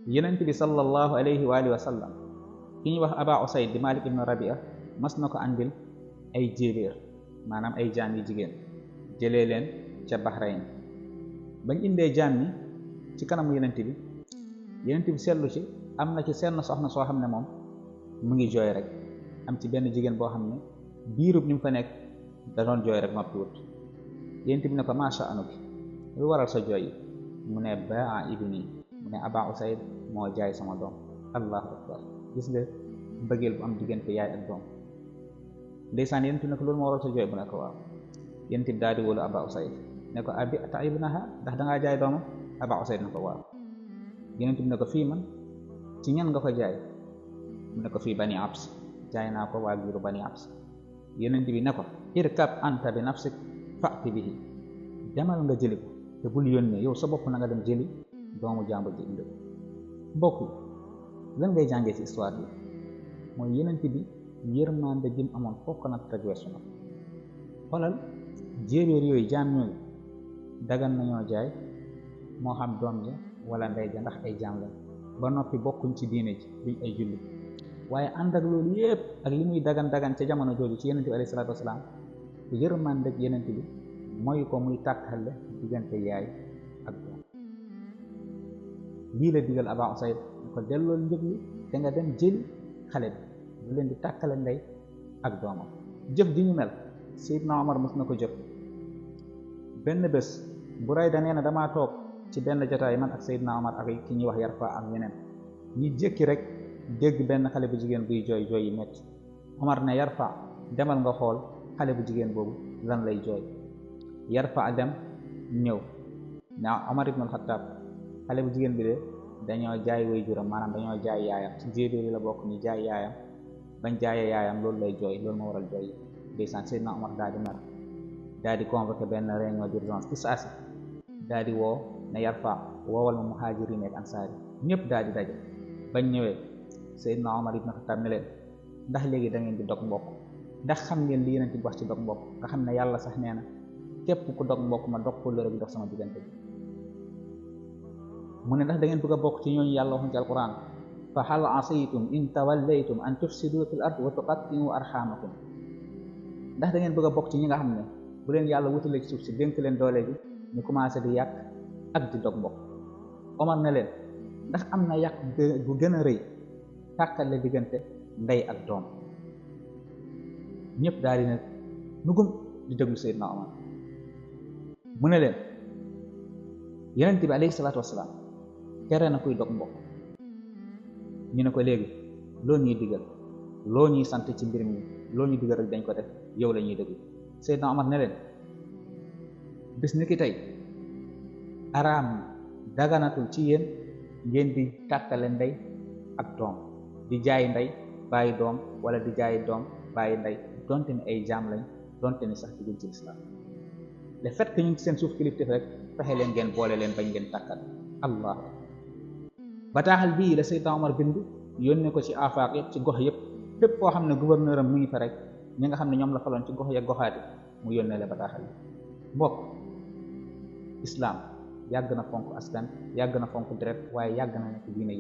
yonent bi sallallahu alayhi wa alihi wa sallam ki ñuy wax Aba Usayd di Malik ibn Rabia mas na ko andil ay jéebéer maanaam ay jaam yi jigéen jëlee leen ca Bahrain bañ indee jaam ñi ci kanamu yonent bi seetlu ci am na ci seen soxna soo xam ne moom mu ngi jooy rek am ci benn jigéen boo xam ne biirub ñu fa nekk da doon jooy rek noppiwut yonent bi ne ko macha anuki lu waral sa jooy yi mu ne baa ibni mu ne Aba Usayd moo jaay sama doom. allahu akbar, gis nga mbëggeel bu am diggante yaay ak doom. ndeysaan yonent bi ne ko loolu moo waral sa jooy bu ne ko waaw. yonent bi daal di wóolu Aba Usayd ne ko abi ata ibnaha ndax dangaa jaay doomam. Aba Usayd ne ko waaw. yonent bi ne ko fii man ci ñan nga ko jaay mu ne ko fii bani abs jaay naa ko waa giiru bani abs. yonent bi ne ko irkab anta bi nafsik fa'ti bihi demal nga jëli ko te bul yónnee yow sa bopp na nga dem jëli doomu jàmbur ji indi ko. mbokk lan ngay jàngee ci histoire bi mooy yonent bi yërmande jim amoon fokk nag rek weesu na. xoolal jéebéer yooyu jaam ñooyu dagan nañoo jaay moo xam doom ja wala ndey ja ndax ay jaam la ba noppi bokkuñ ci diine ji duñ ay jullit. waaye ànd ak loolu yépp ak li muy dagan ca jamono jooju ci yonent bi alayhi salaatu wasalaam yërmande yonent bi mooy ko muy tàkkale diggante yaay ak doom. lii la digal Aba Usayd ko delloo njëg li te nga dem jëli xale bi bu leen di tàkkale ndey ak doomam. jëf ji ñu mel Seydina Omar mos na ko jëf benn bés. Burayda nee na damaa toog ci benn jotaay man ak Seydina Omar ak ki ñuy wax Yarfa ak ñeneen ñi jékki rek dégg benn xale bu jigéen buy jooy jooy yi metti. Omar ne Yarfa demal nga xool xale bu jigéen boobu lan lay jooy. Yarfa dem ñëw na Omar ibn al-Khattab xale bu jigéen bi de dañoo jaay way juram maanaam dañoo jaay yaayam ci jéebéer yi la bokk ñu jaay yaayam bañ jaayee yaayam loolu lay jooy loolu moo waral jooy yi. ndeysaan Seydina Omar daal di mer daal di convoqué benn réunion d'urgence ci saasi daal di woo ne Yarfa woowal ma muhajirin ak ansaari ñëpp daal di daje. bañ ñëwee Seydina Omar ibn Khattab ne leen ndax léegi da ngeen di dog mbokk ndax xam ngeen li yonent bi wax ci dog mbokk nga xam ne yàlla sax nee na képp ku dog mbokk ma dog ko lëre bi dox sama diggante bi. mu ne ndax da ngeen bëgg a bokk ci ñooñu yàlla waxoon ci alquran fa hal asaytum in tawallaytum an tufsidu fil ard wa tuqatti'u arhamakum ndax da ngeen bëgg a bokk ci ñi nga xam ne bu leen yàlla wutalee ci suuf si dénk leen doole bi ñu commencé di yàq ak di dog mbokk. Omar ne leen ndax am na yàq bu gën a rëy tàkkale diggante ndey ak doom. ñëpp daal di ne nugum di déglu Seydina Omar. mu ne leen yonent bi alayhi salaatu wasalaam tere na kuy dog mbokk. ñu ne ko léegi loo ñuy digal loo ñuy sant ci mbir mi loo ñuy digal rek dañ ko def yow la ñuy déglu. Seydina Omar ne leen bis ni ki tey araam daganatul ci yéen ngeen di tàkkale ndey ak doom di jaay ndey bàyyi doom wala di jaay doom bàyyi ndey donte ni ay jaam lañ donte ni sax ci ci lislaam. le fait que ñu ngi seen suuf kilifteef rek fexe leen ngeen boole leen bañ ngeen tàkkal. allah bataaxal bii la Seydina Omar bind yónnee ko ci afaaq yëpp ci gox yëpp fépp foo xam ne gouverneur am mu ngi fa rek ñi nga xam ne ñoom la faloon ci gox ya goxaati mu yónnee la bataaxal yi. mbokk islam yàgg na fonk askan yàgg na fonk deret waaye yàgg na nekk diine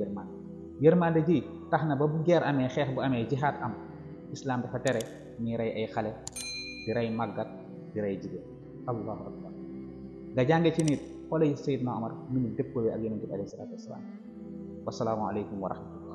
yërmande ji tax na ba bu guerre amee xeex bu amee jihaad am islam dafa tere ñuy rey ay xale di rey màggat di rey jigéen. allahu akbar nga jànge ci nit xoolal Seydina Omar mu ngi dëppoo ak yonent bi alayhi salaatu wasalaam. wasalaamu aleykum wa rahmatullah.